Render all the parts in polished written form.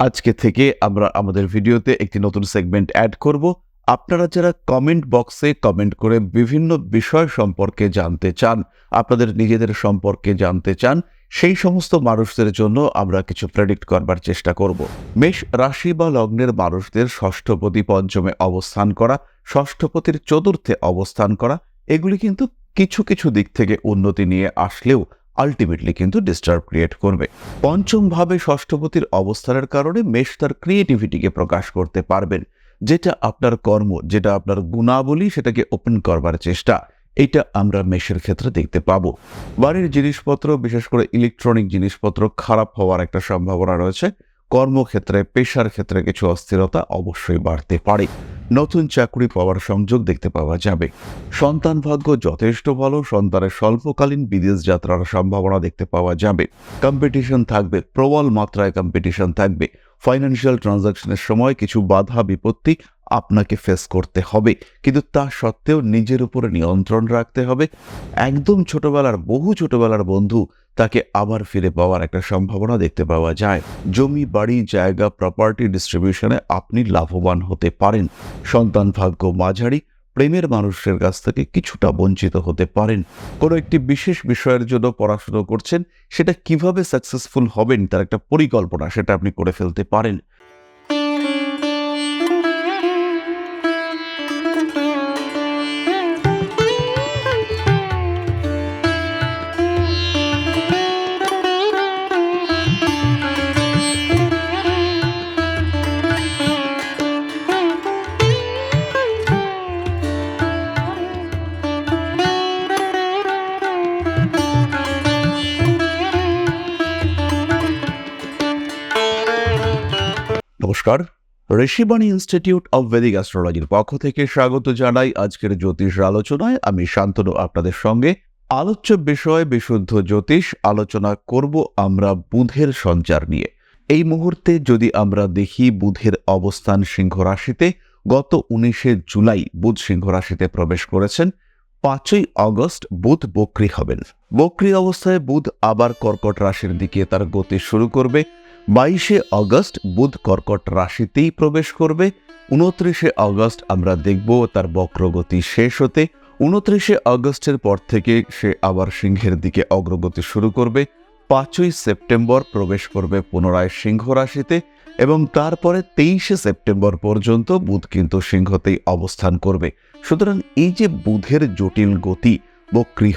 আজকে থেকে আমরা আমাদের ভিডিওতে একটি নতুন সেগমেন্ট অ্যাড করব। আপনারা যারা কমেন্ট বক্সে কমেন্ট করে বিভিন্ন বিষয় সম্পর্কে জানতে চান, আপনাদের নিজেদের সম্পর্কে জানতে চান, সেই সমস্ত মানুষদের জন্য আমরা কিছু প্রেডিক্ট করবার চেষ্টা করব। মেষ রাশি বা লগ্নের মানুষদের ষষ্ঠপতি পঞ্চমে অবস্থান করা, ষষ্ঠপতির চতুর্থে অবস্থান করা, এগুলি কিন্তু কিছু কিছু দিক থেকে উন্নতি নিয়ে আসলেও আলটিমেটলি কিন্তু ডিস্টার্ব ক্রিয়েট করবে। পঞ্চম ভাবে ষষ্ঠপতির অবস্থানের কারণে মেষ তার ক্রিয়েটিভিটিকে প্রকাশ করতে পারবেন। যেটা আপনার কর্ম, যেটা আপনার গুণাবলী, সেটাকে ওপেন করবার চেষ্টা, এটা আমরা মেষের ক্ষেত্রে দেখতে পাবো। বাড়ির জিনিসপত্র, বিশেষ করে ইলেকট্রনিক জিনিসপত্র খারাপ হওয়ার একটা সম্ভাবনা রয়েছে। কর্মক্ষেত্রে, পেশার ক্ষেত্রে কিছু অস্থিরতা অবশ্যই বাড়তে পারে। নতুন চাকরি পাওয়ার সংযোগ দেখতে পাওয়া যাবে। সন্তান ভাগ্য যথেষ্ট ভালো, সন্তানের স্বল্পকালীন বিদেশ যাত্রার সম্ভাবনা দেখতে পাওয়া যাবে। কম্পিটিশন থাকবে, প্রবল মাত্রায় কম্পিটিশন থাকবে। ফাইন্যান্সিয়াল ট্রানজাকশনের সময় কিছু বাধা বিপত্তি আপনাকে ফেস করতে হবে, কিন্তু তা সত্ত্বেও নিজের উপরে নিয়ন্ত্রণ রাখতে হবে। একদম বহু ছোটবেলার বন্ধু, তাকে আবার ফিরে পাওয়ার একটা সম্ভাবনা দেখতে পাওয়া যায়। জমি, বাড়ি, জায়গা, প্রপার্টি ডিস্ট্রিবিউশনে আপনি লাভবান হতে পারেন। সন্তান ভাগ্য মাঝারি, প্রেমের মানুষের কাছ থেকে কিছুটা বঞ্চিত হতে পারেন। কোনো একটি বিশেষ বিষয়ের জন্য পড়াশোনা করছেন, সেটা কিভাবে সাকসেসফুল হবেন তার একটা পরিকল্পনা সেটা আপনি করে ফেলতে পারেন। নমস্কার, ঋষিবাণী ইনস্টিটিউট অব ভেদিক অ্যাস্ট্রোলজির পক্ষ থেকে স্বাগত জানাই আজকের জ্যোতিষ আলোচনায়। আমি শান্তনু আপনাদের সঙ্গে। আলোচ্য বিষয় বিশুদ্ধ জ্যোতিষ। আলোচনা করব আমরা বুধের সঞ্চার নিয়ে। এই মুহূর্তে যদি আমরা দেখি বুধের অবস্থান সিংহ রাশিতে, গত 19শে জুলাই বুধ সিংহ রাশিতে প্রবেশ করেছেন। 5ই অগস্ট বুধ বক্রী হবেন। বক্রী অবস্থায় বুধ আবার কর্কট রাশির দিকে তার গতি শুরু করবে। 22শে অগস্ট বুধ কর্কট রাশিতেই প্রবেশ করবে। 29শে অগস্ট আমরা দেখব তার বক্রগতি শেষ হতে। 29শে অগস্টের পর থেকে সে আবার সিংহের দিকে অগ্রগতি শুরু করবে। 5ই সেপ্টেম্বর প্রবেশ করবে পুনরায় সিংহ রাশিতে এবং তারপরে 23শে সেপ্টেম্বর পর্যন্ত বুধ কিন্তু সিংহতেই অবস্থান করবে। সুতরাং এই যে বুধের জটিল গতি, বক্রী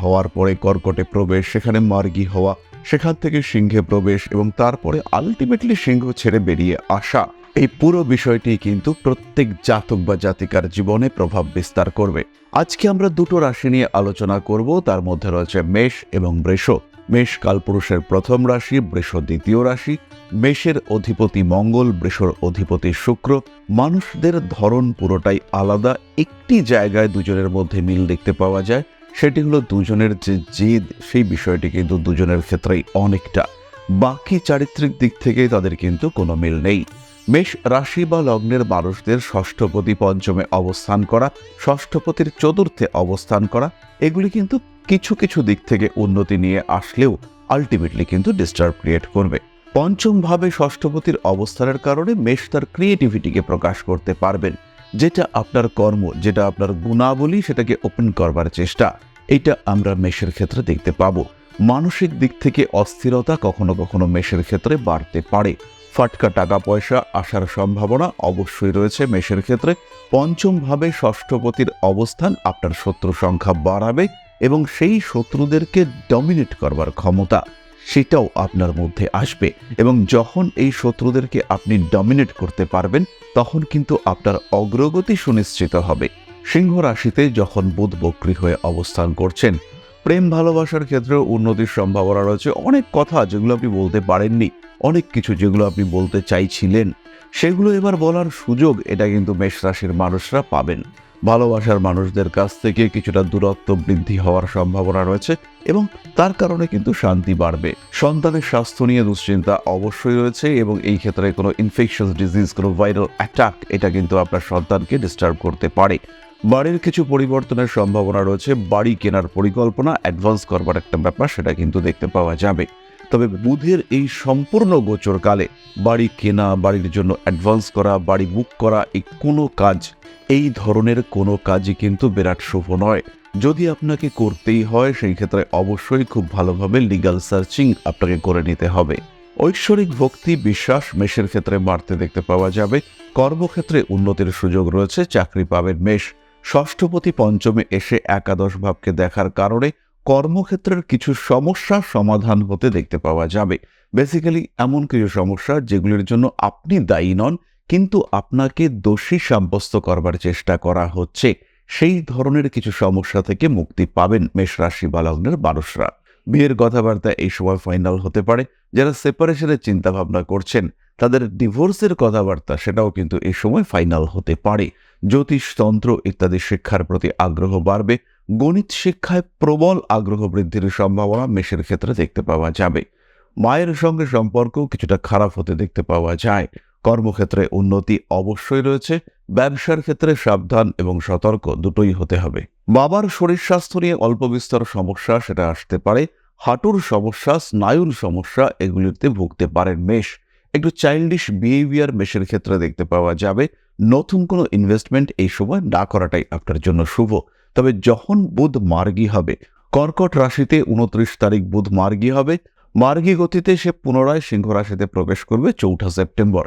হওয়ার পরে কর্কটে প্রবেশ, সেখানে মার্গী হওয়া, সেখান থেকে সিংহে প্রবেশ এবং তারপরে আলটিমেটলি সিংহ ছেড়ে বেরিয়ে আসা, এই পুরো বিষয়টি কিন্তু প্রত্যেক জাতক বা জাতিকার জীবনে প্রভাব বিস্তার করবে। আজকে আমরা দুটো রাশি নিয়ে আলোচনা করব। তার মধ্যে রয়েছে মেষ এবং বৃষ। মেষ কালপুরুষের প্রথম রাশি, বৃষ দ্বিতীয় রাশি। মেষের অধিপতি মঙ্গল, বৃষর অধিপতি শুক্র। মানুষদের ধরন পুরোটাই আলাদা। একটি জায়গায় দুজনের মধ্যে মিল দেখতে পাওয়া যায়, সেটি হলো দুজনের যে জেদ, সেই বিষয়টি কিন্তু দুজনের ক্ষেত্রেই অনেকটা। বাকি চারিত্রিক দিক থেকে তাদের কিন্তু কোনো মিল নেই। মেষ রাশি বা লগ্নের মানুষদের ষষ্ঠপতি পঞ্চমে অবস্থান করা, ষষ্ঠপতির চতুর্থে অবস্থান করা, এগুলি কিন্তু কিছু কিছু দিক থেকে উন্নতি নিয়ে আসলেও আলটিমেটলি কিন্তু ডিস্টার্ব ক্রিয়েট করবে। পঞ্চম ভাবে ষষ্ঠপতির অবস্থানের কারণে মেষ তার ক্রিয়েটিভিটিকে প্রকাশ করতে পারবেন। যেটা আপনার কর্ম, যেটা আপনার গুণাবলী, সেটাকে ওপেন করবার চেষ্টা, এটা আমরা মেষের ক্ষেত্রে দেখতে পাবো। মানসিক দিক থেকে অস্থিরতা কখনো কখনো মেষের ক্ষেত্রে বাড়তে পারে। ফাটকা টাকা পয়সা আসার সম্ভাবনা অবশ্যই রয়েছে মেষের ক্ষেত্রে। পঞ্চম ভাবে ষষ্ঠপতির অবস্থান আপনার শত্রু সংখ্যা বাড়াবে এবং সেই শত্রুদেরকে ডমিনেট করবার ক্ষমতা, সেটাও আপনার মধ্যে আসবে। এবং যখন এই শত্রুদেরকে আপনি ডমিনেট করতে পারবেন, তখন কিন্তু আপনার অগ্রগতি সুনিশ্চিত হবে। সিংহ রাশিতে যখন বুধ বক্রী হয়ে অবস্থান করছেন, প্রেম ভালোবাসার ক্ষেত্রেও উন্নতির সম্ভাবনা রয়েছে। অনেক কথা যেগুলো আপনি বলতে পারেননি, অনেক কিছু যেগুলো আপনি বলতে চাইছিলেন, সেগুলো এবার বলার সুযোগ এটা কিন্তু মেষ রাশির মানুষরা পাবেন। ভালোবাসার মানুষদের কাছ থেকে কিছুটা দূরত্ব বৃদ্ধি হওয়ার সম্ভাবনা রয়েছে এবং তার কারণে কিন্তু শান্তি বাড়বে। সন্তানের স্বাস্থ্য নিয়ে দুশ্চিন্তা অবশ্যই রয়েছে এবং এই ক্ষেত্রে কোনো ইনফেকশাস ডিজিজ, কোনো ভাইরাল অ্যাটাক, এটা কিন্তু আপনার সন্তানকে ডিস্টার্ব করতে পারে। বাড়ির কিছু পরিবর্তনের সম্ভাবনা রয়েছে। বাড়ি কেনার পরিকল্পনা, অ্যাডভান্স করবার একটা ব্যাপার, সেটা কিন্তু দেখতে পাওয়া যাবে। তবে বুধের এই সম্পূর্ণ গোচরকালে বাড়ি কেনা, বাড়ির জন্য অ্যাডভান্স করা, বাড়ি বুক করা, এই ধরনের কোনো কাজই কিন্তু বিরাট শুভ নয়। যদি আপনাকে করতেই হয় সেই ক্ষেত্রে অবশ্যই খুব ভালোভাবে লিগ্যাল সার্চিং আপনাকে করে নিতে হবে। ঐশ্বরিক ভক্তি বিশ্বাস মেষের ক্ষেত্রে বাড়তে দেখতে পাওয়া যাবে। কর্মক্ষেত্রে উন্নতির সুযোগ রয়েছে, চাকরি পাবেন মেষ। ষষ্ঠপতি পঞ্চমে এসে একাদশ ভাবকে দেখার কারণে কর্মক্ষেত্রের কিছু সমস্যা সমাধান হতে দেখতে পাওয়া যাবে। বেসিক্যালি এমন কিছু সমস্যা যেগুলির জন্য আপনি দায়ী নন, কিন্তু আপনাকে দোষী সাব্যস্ত করবার চেষ্টা করা হচ্ছে, সেই ধরনের কিছু সমস্যা থেকে মুক্তি পাবেন মেষ রাশি বা লগ্নের মানুষরা। বিয়ের কথাবার্তা এই সময় ফাইনাল হতে পারে। যারা সেপারেশনের চিন্তা ভাবনা করছেন তাদের ডিভোর্সের কথাবার্তা সেটাও কিন্তু এই সময় ফাইনাল হতে পারে। জ্যোতিষতন্ত্র ইত্যাদি শিক্ষার প্রতি আগ্রহ বাড়বে। গণিত শিক্ষায় প্রবল আগ্রহ বৃদ্ধির সম্ভাবনা মেষের ক্ষেত্রে দেখতে পাওয়া যাবে। মায়ের সঙ্গে সম্পর্ক কিছুটা খারাপ হতে দেখতে পাওয়া যায়। কর্মক্ষেত্রে উন্নতি অবশ্যই রয়েছে। ব্যবসার ক্ষেত্রে সাবধান এবং সতর্ক দুটোই হতে হবে। বাবার শরীর স্বাস্থ্য নিয়ে অল্প বিস্তর সমস্যা সেটা আসতে পারে। হাঁটুর সমস্যা, স্নায়ুর সমস্যা এগুলিতে ভুগতে পারেন মেষ। একটু চাইল্ডিশ বিহেভিয়ার মেষের ক্ষেত্রে দেখতে পাওয়া যাবে। নতুন কোনো ইনভেস্টমেন্ট এই সময় না করাটাই আপনার জন্য শুভ। তবে যখন বুধ মার্গী হবে, কর্কট রাশিতে 29 তারিখ বুধ মার্গী হবে, মার্গী গতিতে সে পুনরায় সিংহ রাশিতে প্রবেশ করবে 4 সেপ্টেম্বর।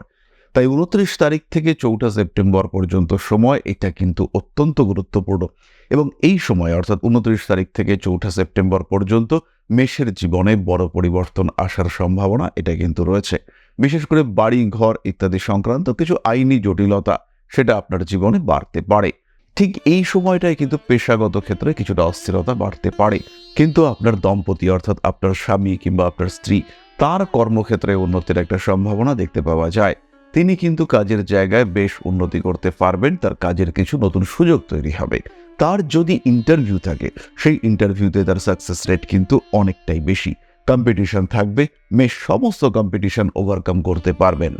তাই 29 তারিখ থেকে 4 সেপ্টেম্বর পর্যন্ত সময় এটা কিন্তু অত্যন্ত গুরুত্বপূর্ণ। এবং এই সময় অর্থাৎ 29 তারিখ থেকে 4 সেপ্টেম্বর পর্যন্ত মেষের জীবনে বড় পরিবর্তন আসার সম্ভাবনা এটা কিন্তু রয়েছে। বিশেষ করে বাড়ি ঘর ইত্যাদি সংক্রান্ত কিছু আইনি জটিলতা সেটা আপনার জীবনে বাড়তে পারে। ঠিক এই সময়টাই কিন্তু পেশাগত ক্ষেত্রে কিছুটা অস্থিরতা বাড়তে পারে। কিন্তু আপনার দম্পতি অর্থাৎ আপনার স্বামী কিংবা আপনার স্ত্রী, তার কর্মক্ষেত্রে উন্নতির একটা সম্ভাবনা দেখতে পাওয়া যায়। তিনি কিন্তু কাজের জায়গায় বেশ উন্নতি করতে পারবেন, তার কাজের কিছু নতুন সুযোগ তৈরি হবে। তার যদি ইন্টারভিউ থাকে সেই ইন্টারভিউতে তার সাকসেস রেট কিন্তু অনেকটাই বেশি। কম্পিটিশন থাকবে, মেষ সমস্ত কম্পিটিশন ওভারকাম করতে পারবেন।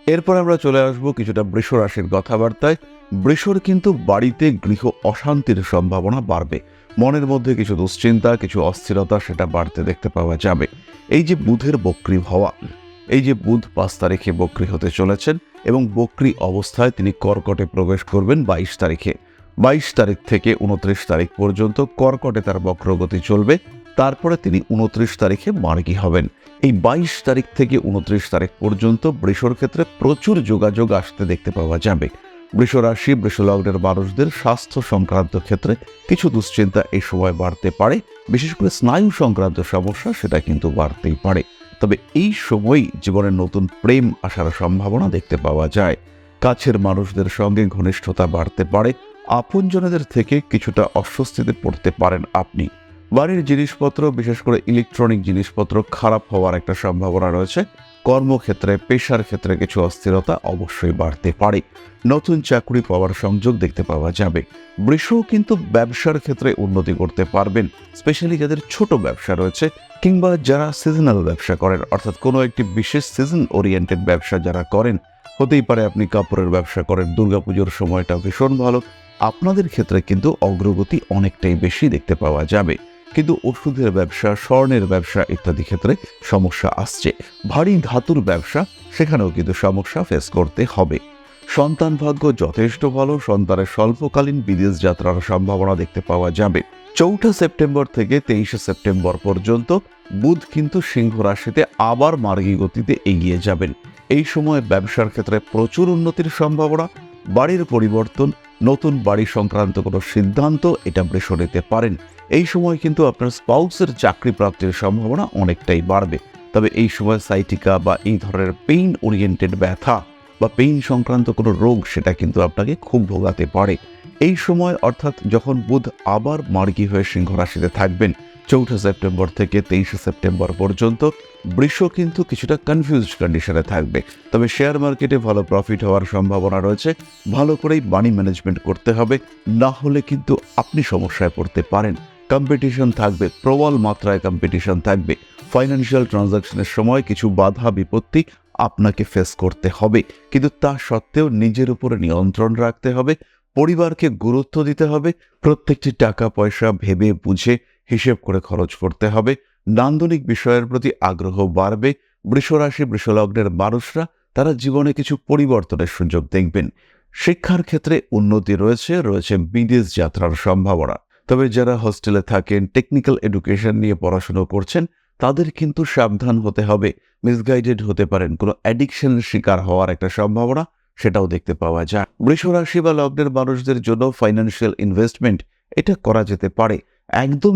এরপর আমরা চলে আসব কিছুটা বৃষ রাশির কথাবার্তায়। বৃষর কিন্তু বাড়িতে গৃহ অশান্তির সম্ভাবনা বাড়বে। মনের মধ্যে কিছু দুশ্চিন্তা, কিছু অস্থিরতা সেটা বাড়তে দেখতে পাওয়া যাবে। এই যে বুধের বক্রী হওয়া, এই যে বুধ 5 তারিখে বক্রী হতে চলেছেন এবং বক্রী অবস্থায় তিনি কর্কটে প্রবেশ করবেন 22 তারিখে। 22 তারিখ থেকে 29 তারিখ পর্যন্ত কর্কটে তার বক্রগতি চলবে। তারপরে তিনি 29 তারিখে মার্গী হবেন। এই 22 তারিখ থেকে 29 তারিখ পর্যন্ত বৃষর ক্ষেত্রে প্রচুর যোগাযোগ আসতে দেখতে পাওয়া যাবে। বৃষ রাশি বৃষ লগ্নের মানুষদের স্বাস্থ্য সংক্রান্ত ক্ষেত্রে কিছু দুশ্চিন্তা এই সময় বাড়তে পারে। বিশেষ করে স্নায়ু সংক্রান্ত সমস্যা সেটা কিন্তু বাড়তেই পারে। তবে এই সময়ই জীবনের নতুন প্রেম আসার সম্ভাবনা দেখতে পাওয়া যায়। কাছের মানুষদের সঙ্গে ঘনিষ্ঠতা বাড়তে পারে। আপনজনদের থেকে কিছুটা অস্বস্তিতে পড়তে পারেন আপনি। বাড়ির জিনিসপত্র বিশেষ করে ইলেকট্রনিক জিনিসপত্র খারাপ হওয়ার একটা সম্ভাবনা রয়েছে। কর্মক্ষেত্রে পেশার ক্ষেত্রে কিছু অস্থিরতা অবশ্যই বাড়তে পারে। নতুন চাকরি পাওয়ার সংযোগ দেখতে পাওয়া যাবে। বৃষও কিন্তু ব্যবসার ক্ষেত্রে উন্নতি করতে পারবেন, স্পেশালি যাদের ছোট ব্যবসা রয়েছে কিংবা যারা সিজনাল ব্যবসা করেন, অর্থাৎ কোনো একটি বিশেষ সিজন ওরিয়েন্টেড ব্যবসা যারা করেন। হতেই পারে আপনি কাপড়ের ব্যবসা করেন, দুর্গাপুজোর সময়টা ভীষণ ভালো, আপনাদের ক্ষেত্রে কিন্তু অগ্রগতি অনেকটাই বেশি দেখতে পাওয়া যাবে। কিন্তু ওষুধের ব্যবসা, স্বর্ণের ব্যবসা ইত্যাদি ক্ষেত্রে সমস্যা আসছে। ভারী ধাতুর ব্যবসা, সেখানেও কিন্তু সমস্যা ফেস করতে হবে। সন্তান ভাগ্য যথেষ্ট ভালো, সন্তানের স্বল্পকালীন বিদেশ যাত্রার সম্ভাবনা দেখতে পাওয়া যাবে। 4 সেপ্টেম্বর থেকে 23 সেপ্টেম্বর পর্যন্ত বুধ কিন্তু সিংহ রাশিতে আবার মার্গী গতিতে এগিয়ে যাবেন। এই সময় ব্যবসার ক্ষেত্রে প্রচুর উন্নতির সম্ভাবনা, বাড়ির পরিবর্তন, নতুন বাড়ি সংক্রান্ত কোনো সিদ্ধান্ত এটা বৃষ নিতে পারেন। এই সময় কিন্তু আপনার স্পাউসের চাকরি প্রাপ্তির সম্ভাবনা অনেকটাই বাড়বে। তবে এই সময় সাইটিকা বা এই ধরনের পেইন ওরিয়েন্টেড ব্যথা বা পেইন সংক্রান্ত কোনো রোগ সেটা কিন্তু আপনাকে খুব ভোগাতে পারে। এই সময় অর্থাৎ যখন বুধ আবার মার্গী হয়ে সিংহ রাশিতে থাকবেন 4 সেপ্টেম্বর থেকে 23 সেপ্টেম্বর পর্যন্ত, বৃষ কিন্তু কিছুটা কনফিউজড কন্ডিশনে থাকবে। তবে শেয়ার মার্কেটে ভালো প্রফিট হওয়ার সম্ভাবনা রয়েছে। ভালো করেই মানি ম্যানেজমেন্ট করতে হবে, না হলে কিন্তু আপনি সমস্যায় পড়তে পারেন। কম্পিটিশন থাকবে, প্রবল মাত্রায় কম্পিটিশন থাকবে। ফাইন্যান্সিয়াল ট্রানজাকশনের সময় কিছু বাধা বিপত্তি আপনাকে ফেস করতে হবে, কিন্তু তা সত্ত্বেও নিজের উপরে নিয়ন্ত্রণ রাখতে হবে, পরিবারকে গুরুত্ব দিতে হবে, প্রত্যেকটি টাকা পয়সা ভেবে বুঝে হিসেব করে খরচ করতে হবে, নান্দনিক বিষয়ের প্রতি আগ্রহ বাড়বে। বৃষরাশি বৃষলগ্নের মানুষরা তারা জীবনে কিছু পরিবর্তনের সুযোগ দেখবেন। শিক্ষার ক্ষেত্রে উন্নতি রয়েছে বিদেশ যাত্রার সম্ভাবনা। তবে যারা হোস্টেলে থাকেন, টেকনিক্যাল এডুকেশন নিয়ে পড়াশোনা করছেন, তাদের কিন্তু সাবধান হতে হবে। মিসগাইডেড হতে পারেন, কোনো অ্যাডিকশনের শিকার হওয়ার একটা সম্ভাবনা সেটাও দেখতে পাওয়া যায়। বৃষরাশি বা লগ্নের মানুষদের জন্য ফাইন্যান্সিয়াল ইনভেস্টমেন্ট এটা করা যেতে পারে। একদম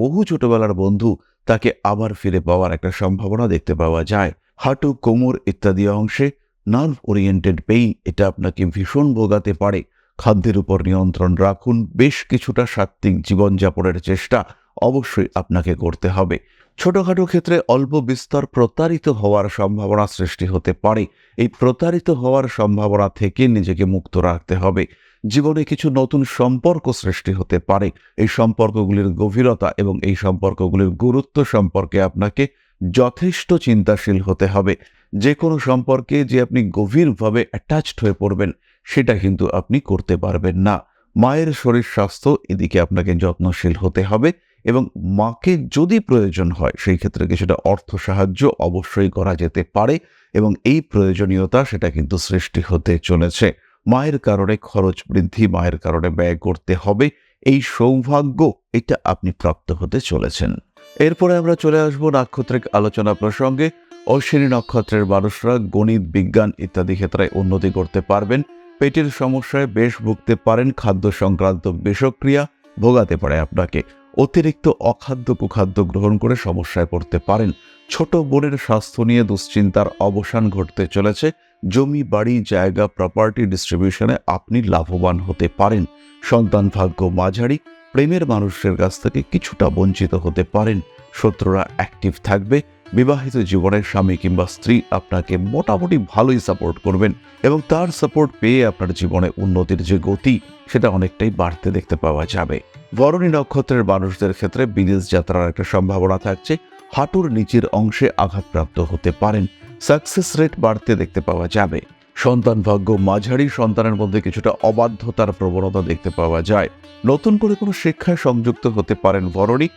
বহু ছোটবেলার বন্ধু তাকে আবার ফিরে পাওয়ার একটা সম্ভাবনা দেখতে পাওয়া যায়। হাঁটু, কোমর ইত্যাদি অংশে নার্ভ ওরিয়েন্টেড পেইন এটা আপনাকে ভীষণ ভোগাতে পারে। খাদ্যের উপর নিয়ন্ত্রণ রাখুন। বেশ কিছুটা সাত্ত্বিক জীবনযাপনের চেষ্টা অবশ্যই আপনাকে করতে হবে। ছোটখাটো ক্ষেত্রে অল্প বিস্তর প্রতারিত হওয়ার সম্ভাবনা সৃষ্টি হতে পারে। এই প্রতারিত হওয়ার সম্ভাবনা থেকে নিজেকে মুক্ত রাখতে হবে। জীবনে কিছু নতুন সম্পর্ক সৃষ্টি হতে পারে। এই সম্পর্কগুলির গভীরতা এবং এই সম্পর্কগুলির গুরুত্ব সম্পর্কে আপনাকে যথেষ্ট চিন্তাশীল হতে হবে। যে কোনো সম্পর্কে যে আপনি গভীরভাবে অ্যাটাচড হয়ে পড়বেন, সেটা কিন্তু আপনি করতে পারবেন না। মায়ের শরীর স্বাস্থ্য এদিকে আপনাকে যত্নশীল হতে হবে এবং মাকে যদি প্রয়োজন হয় সেই ক্ষেত্রে কিছুটা অর্থ সাহায্য অবশ্যই করা যেতে পারে এবং এই প্রয়োজনীয়তা সেটা কিন্তু সৃষ্টি হতে চলেছে। মায়ের কারণে খরচ বৃদ্ধি, মায়ের কারণে ব্যয় করতে হবে, এই সৌভাগ্য এটা আপনি প্রাপ্ত হতে চলেছেন। এরপরে আমরা চলে আসবো নাক্ষত্রিক আলোচনা প্রসঙ্গে। অশ্বিনী নক্ষত্রের মানুষরা গণিত, বিজ্ঞান ইত্যাদি ক্ষেত্রে উন্নতি করতে পারবেন। পেটের সমস্যায় বেশ ভুগতে পারেন। খাদ্য সংক্রান্ত বিষক্রিয়া ভোগাতে পারে আপনাকে। অতিরিক্ত অখাদ্য কুখাদ্য গ্রহণ করে সমস্যায় পড়তে পারেন। ছোট বোনের স্বাস্থ্য নিয়ে দুশ্চিন্তার অবসান ঘটতে চলেছে। জমি, বাড়ি, জায়গা, প্রপার্টি ডিস্ট্রিবিউশনে আপনি লাভবান হতে পারেন। সন্তান ভাগ্য মাঝারি। প্রেমের মানুষের কাছ থেকে কিছুটা বঞ্চিত হতে পারেন। শত্রুরা অ্যাক্টিভ থাকবে। বিবাহিত জীবনের স্বামী কিংবা স্ত্রী আপনাকে মোটামুটি ভালোই সাপোর্ট করবেন এবং তার সাপোর্ট পেয়ে আপনার জীবনে উন্নতির যে গতি সেটা অনেকটাই বাড়তে দেখতে পাওয়া যাবে। ভরণী নক্ষত্রের মানুষদের ক্ষেত্রে বিদেশ যাত্রার একটা সম্ভাবনা থাকছে। হাঁটুর নিচের অংশে আঘাতপ্রাপ্ত হতে পারেন। সাকসেস রেট বাড়তে দেখতে পাওয়া যাবে। সন্তান ভাগ্য মাঝারি। সন্তানের মধ্যে কিছুটা অবাধ্যতার প্রবণতা দেখতে পাওয়া যায়। নতুন করে কোনো শিক্ষায় সংযুক্ত হতে পারেন ভরণী।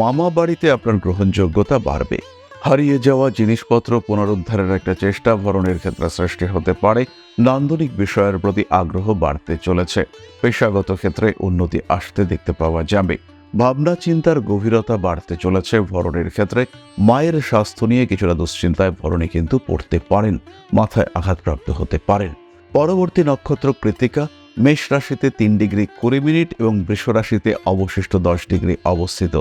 মামা বাড়িতে আপনার গ্রহণযোগ্যতা বাড়বে। হারিয়ে যাওয়া জিনিসপত্র পুনরুদ্ধারের একটা চেষ্টা ভরণের ক্ষেত্রে সৃষ্টি হতে পারে। নান্দনিক বিষয়ের প্রতি আগ্রহ বাড়তে চলেছে। পেশাগত ক্ষেত্রে উন্নতি আসতে দেখতে পাওয়া যাবে। ভাবনা চিন্তার গভীরতা বাড়তে চলেছে ভরণের ক্ষেত্রে। মায়ের স্বাস্থ্য নিয়ে কিছুটা দুশ্চিন্তায় ভরণী কিন্তু পড়তে পারেন। মাথায় আঘাতপ্রাপ্ত হতে পারেন। পরবর্তী নক্ষত্র কৃত্তিকা। মেষ রাশিতে 3°20' এবং বৃষ রাশিতে অবশিষ্ট 10° অবস্থিত।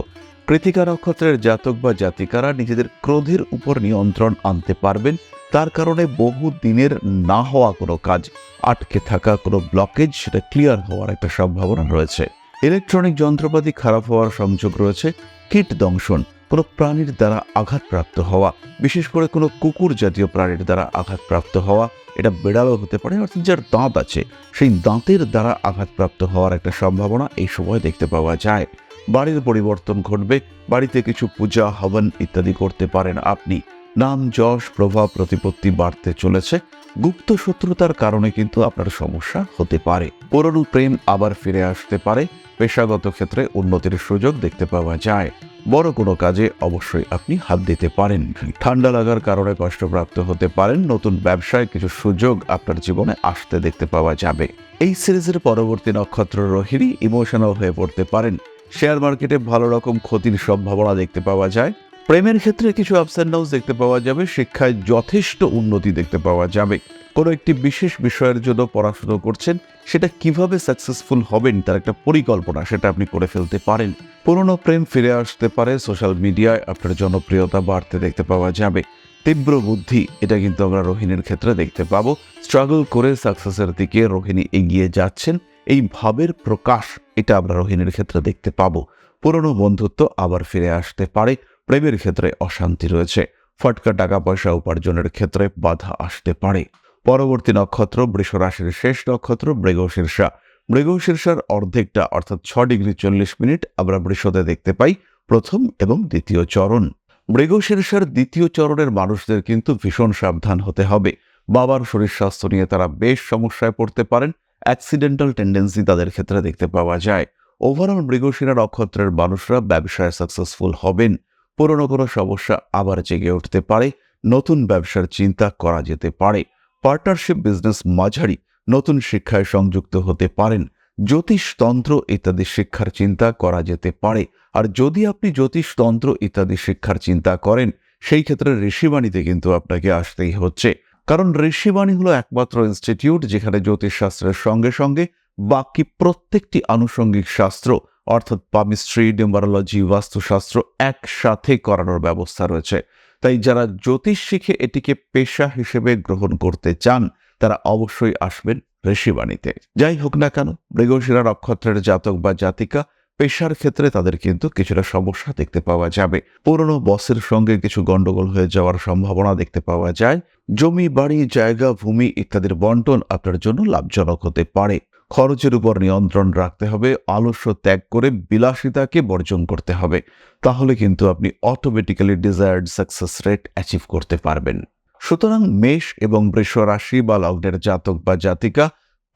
কৃত্তিকা নক্ষত্রের জাতক বা জাতিকারা নিজেদের ক্রোধের উপর নিয়ন্ত্রণ আনতে পারবেন। তার কারণে বহু দিনের না হওয়া কোনো কাজ, আটকে থাকা কোনো ব্লকেজ সেটা ক্লিয়ার হওয়ার একটা সম্ভাবনা রয়েছে। ইলেকট্রনিক যন্ত্রপাতি খারাপ হওয়ার সংযোগ রয়েছে। কীট দংশন, কোনো প্রাণীর দ্বারা আঘাতপ্রাপ্ত হওয়া, বিশেষ করে কোনো কুকুর জাতীয় প্রাণীর দ্বারা আঘাতপ্রাপ্ত হওয়া, এটা বিড়ালও হতে পারে, অর্থাৎ যার দাঁত আছে সেই দাঁতের দ্বারা আঘাতপ্রাপ্ত হওয়ার একটা সম্ভাবনা এই সময় দেখতে পাওয়া যায়। বাড়ির পরিবর্তন ঘটবে। বাড়িতে কিছু পূজা, হবন ইত্যাদি করতে পারেন আপনি। নাম, যশ, প্রভাব, প্রতিপত্তি বাড়তে চলেছে। গুপ্ত শত্রুতার কারণে কিন্তু আপনার সমস্যা হতে পারে। পুরনো প্রেম আবার ফিরে আসতে পারে। পেশাগত ক্ষেত্রে উন্নতির সুযোগ দেখতে পাওয়া যায়। বড় কোনো কাজে অবশ্যই আপনি হাত দিতে পারেন। ঠান্ডা লাগার কারণে কষ্টপ্রাপ্ত হতে পারেন। নতুন ব্যবসায় কিছু সুযোগ আপনার জীবনে আসতে দেখতে পাওয়া যাবে। এই সিরিজের পরবর্তী নক্ষত্র রোহিণী। ইমোশনাল হয়ে পড়তে পারেন। শেয়ার মার্কেটে ভালো রকম ক্ষতির সম্ভাবনা দেখতে পাওয়া যায়। প্রেমের ক্ষেত্রে কিছু আপস অ্যান্ড ডাউনস দেখতে পাওয়া যাবে। শিক্ষায় যথেষ্ট উন্নতি দেখতে পাওয়া যাবে। কোনো একটি বিশেষ বিষয়ের জন্য পড়াশোনা করছেন, সেটা কিভাবে সাকসেসফুল হবেন তার একটা পরিকল্পনা সেটা আপনি করে ফেলতে পারেন। পুরনো প্রেম ফিরে আসতে পারে। সোশ্যাল মিডিয়ায় আপনার জনপ্রিয়তা বাড়তে দেখতে পাওয়া যাবে। তীব্র বুদ্ধি এটা কিন্তু আমরা রোহিণীর ক্ষেত্রে দেখতে পাবো। স্ট্রাগল করে সাকসেসের দিকে রোহিণী এগিয়ে যাচ্ছেন, এই ভাবের প্রকাশ এটা আমরা রোহিণীর ক্ষেত্রে দেখতে পাবো। পুরনো বন্ধুত্ব আবার ফিরে আসতে পারে। প্রেমের ক্ষেত্রে অশান্তি রয়েছে। ফটকা টাকা পয়সা উপার্জনের ক্ষেত্রে বাধা আসতে পারে। পরবর্তী নক্ষত্র বৃষ রাশির শেষ নক্ষত্র মৃগশীর্ষা। মৃগশীর্ষার অর্ধেকটা অর্থাৎ 6°40' আমরা বৃষতে দেখতে পাই প্রথম এবং দ্বিতীয় চরণ। মৃগশীর্ষার দ্বিতীয় চরণের মানুষদের কিন্তু ভীষণ সাবধান হতে হবে। বাবার শরীর স্বাস্থ্য নিয়ে তারা বেশ সমস্যায় পড়তে পারেন। অ্যাক্সিডেন্টাল টেন্ডেন্সি তাদের ক্ষেত্রে দেখতে পাওয়া যায়। ওভারঅল মৃগশিরা নক্ষত্রের মানুষরা ব্যবসায় সাকসেসফুল হবেন। পুরনো কোনো সমস্যা আবার জেগে উঠতে পারে, নতুন ব্যবসার চিন্তা করা যেতে পারে, পার্টনারশিপ বিজনেস মাঝারি, নতুন শিক্ষায় সংযুক্ত হতে পারেন, জ্যোতিষতন্ত্র ইত্যাদি শিক্ষার চিন্তা করা যেতে পারে। আর যদি আপনি জ্যোতিষতন্ত্র ইত্যাদি শিক্ষার চিন্তা করেন, সেই ক্ষেত্রে ঋষিবাণীতে কিন্তু আপনাকে আসতেই হচ্ছে, কারণ ঋষিবাণী হলো একমাত্র ইনস্টিটিউট যেখানে জ্যোতিষশাস্ত্রের সঙ্গে সঙ্গে বাকি প্রত্যেকটি আনুষঙ্গিক শাস্ত্র অর্থাৎ পামিস্ট্রি, নিউমারোলজি, বাস্তুশাস্ত্র একসাথে করানোর ব্যবস্থা রয়েছে। তাই যারা জ্যোতিষ শিখে এটিকে পেশা হিসেবে গ্রহণ করতে চান তারা অবশ্যই আসবেন ঋষিবাণীতে। যাই হোক না কেন, মৃগশিরা নক্ষত্রের জাতক বা জাতিকা পেশার ক্ষেত্রে তাদের কিন্তু কিছুটা সমস্যা দেখতে পাওয়া যাবে। পুরনো বসের সঙ্গে কিছু গন্ডগোল হয়ে যাওয়ার সম্ভাবনা দেখতে পাওয়া যায়। জমি, বাড়ি, জায়গা, ভূমি ইত্যাদির বন্টন আপনার জন্য লাভজনক হতে পারে। খরচের উপর নিয়ন্ত্রণ রাখতে হবে, আলস্য ত্যাগ করে বিলাসিতাকে বর্জন করতে হবে। তাহলে কিন্তু আপনি automatically desired success rate achieve করতে পারবেন। সুতরাং মেষ এবং বৃষ রাশি বা লগ্নের জাতক বা জাতিকা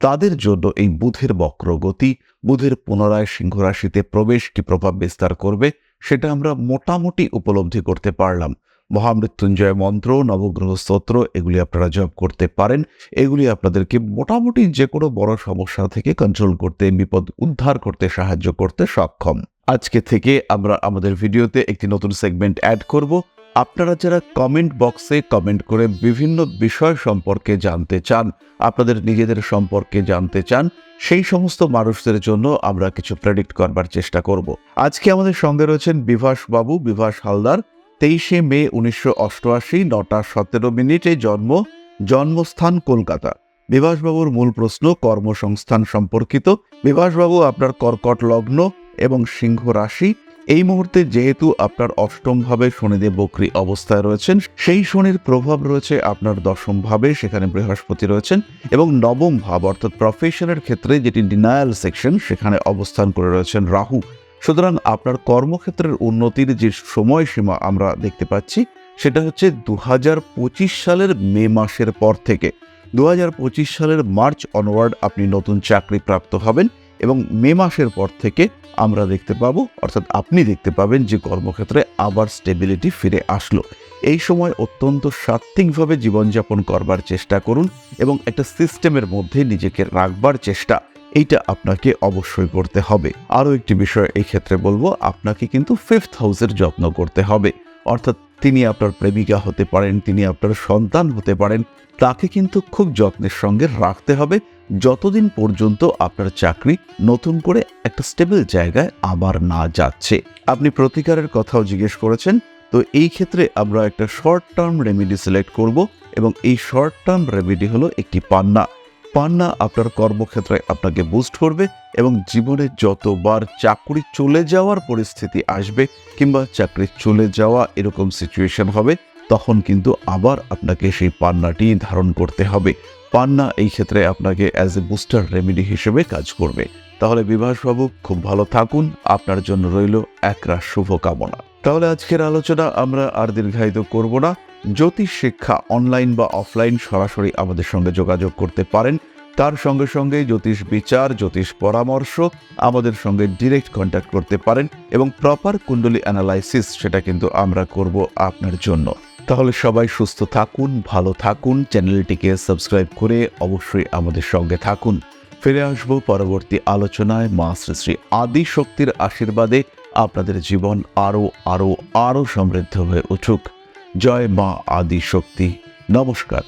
তাদের জন্য এই বুধের বক্রগতি, বুধের পুনরায় সিংহ রাশিতে প্রবেশ কি প্রভাব বিস্তার করবে সেটা আমরা মোটামুটি উপলব্ধি করতে পারলাম। মহামৃত্যুঞ্জয় মন্ত্র, নবগ্রহ স্তোত্র এগুলি আপনারা জপ করতে পারেন। এগুলি আপনাদেরকে মোটামুটি যে কোনো বড় সমস্যা থেকে কন্ট্রোল করতে, বিপদ উদ্ধার করতে সাহায্য করতে সক্ষম। আজকে থেকে আমরা আমাদের ভিডিওতে একটি নতুন সেগমেন্ট অ্যাড করব। আপনারা যারা কমেন্ট বক্সে কমেন্ট করে বিভিন্ন বিষয় সম্পর্কে জানতে চান, আপনাদের নিজেদের সম্পর্কে জানতে চান, সেই সমস্ত মানুষদের জন্য আমরা কিছু প্রেডিক্ট করবার চেষ্টা করব। আজকে আমাদের সঙ্গে রয়েছেন বিভাস বাবু, বিভাস হালদার। 23শে মে 1988, 9:17 জন্ম, জন্মস্থান কলকাতা। বিভাসবাবুর মূল প্রশ্ন কর্মসংস্থান সম্পর্কিত। বিভাসবাবু আপনার কর্কট লগ্ন এবং সিংহ রাশি। এই মুহূর্তে যেহেতু আপনার অষ্টম ভাবে শনিদেব বক্রী অবস্থায় রয়েছেন, সেই শনির প্রভাব রয়েছে আপনার দশম ভাবে, সেখানে বৃহস্পতি রয়েছেন, এবং নবম ভাব অর্থাৎ প্রফেশনের ক্ষেত্রে যেটি ডিনায়াল সেকশন সেখানে অবস্থান করে রয়েছেন রাহু। সুতরাং আপনার কর্মক্ষেত্রের উন্নতির যে সময়সীমা আমরা দেখতে পাচ্ছি সেটা হচ্ছে 2025 সালের মে মাসের পর থেকে 2025 সালের মার্চ অনওয়ার্ড আপনি নতুন চাকরি প্রাপ্ত হবেন, এবং মে মাসের পর থেকে আমরা দেখতে পাবো, অর্থাৎ আপনি দেখতে পাবেন যে কর্মক্ষেত্রে আবার স্টেবিলিটি ফিরে আসলো। এই সময় অত্যন্ত সাত্ত্বিকভাবে জীবনযাপন করবার চেষ্টা করুন এবং একটা সিস্টেমের মধ্যে নিজেকে রাখবার চেষ্টা, এইটা আপনাকে অবশ্যই করতে হবে। আরও একটি বিষয় এই ক্ষেত্রে বলবো, আপনাকে কিন্তু 5th হাউসের যত্ন করতে হবে, অর্থাৎ তিনি আপনার প্রেমিকা হতে পারেন, তিনি আপনার সন্তান হতে পারেন, তাকে কিন্তু খুব যত্নের সঙ্গে রাখতে হবে যতদিন পর্যন্ত আপনার চাকরি নতুন করে একটা স্টেবল জায়গায় আবার না যাচ্ছে। আপনি প্রতিকারের কথাও জিজ্ঞেস করেছেন, তো এই ক্ষেত্রে আমরা একটা শর্ট টার্ম রেমেডি সিলেক্ট করব, এবং এই শর্ট টার্ম রেমেডি হলো একটি পান্না। পান্না আপনার কর্মক্ষেত্রে আপনাকে বুস্ট করবে, এবং জীবনে যতবার চাকরি চলে যাওয়ার পরিস্থিতি আসবে কিংবা চাকরি চলে যাওয়া এরকম সিচুয়েশন হবে, তখন কিন্তু আবার আপনাকে সেই পান্নাটি ধারণ করতে হবে। পান্না এই ক্ষেত্রে আপনাকে অ্যাজ এ বুস্টার রেমেডি হিসেবে কাজ করবে। তাহলে বিভাসবাবু খুব ভালো থাকুন, আপনার জন্য রইল একরাশ শুভকামনা। তাহলে আজকের আলোচনা আমরা আর দীর্ঘায়িত করব না। জ্যোতিষ শিক্ষা অনলাইন বা অফলাইন সরাসরি আমাদের সঙ্গে যোগাযোগ করতে পারেন। তার সঙ্গে সঙ্গে জ্যোতিষ বিচার, জ্যোতিষ পরামর্শ আমাদের সঙ্গে ডিরেক্ট কন্ট্যাক্ট করতে পারেন, এবং প্রপার কুণ্ডলী অ্যানালাইসিস সেটা কিন্তু আমরা করব আপনার জন্য। তাহলে সবাই সুস্থ থাকুন, ভালো থাকুন, চ্যানেলটিকে সাবস্ক্রাইব করে অবশ্যই আমাদের সঙ্গে থাকুন। ফিরে আসবো পরবর্তী আলোচনায়। মা শ্রী শ্রী আদি শক্তির আশীর্বাদে আপনাদের জীবন আরো আরো আরো সমৃদ্ধ হয়ে উঠুক। জয় মা আদি শক্তি। নমস্কার।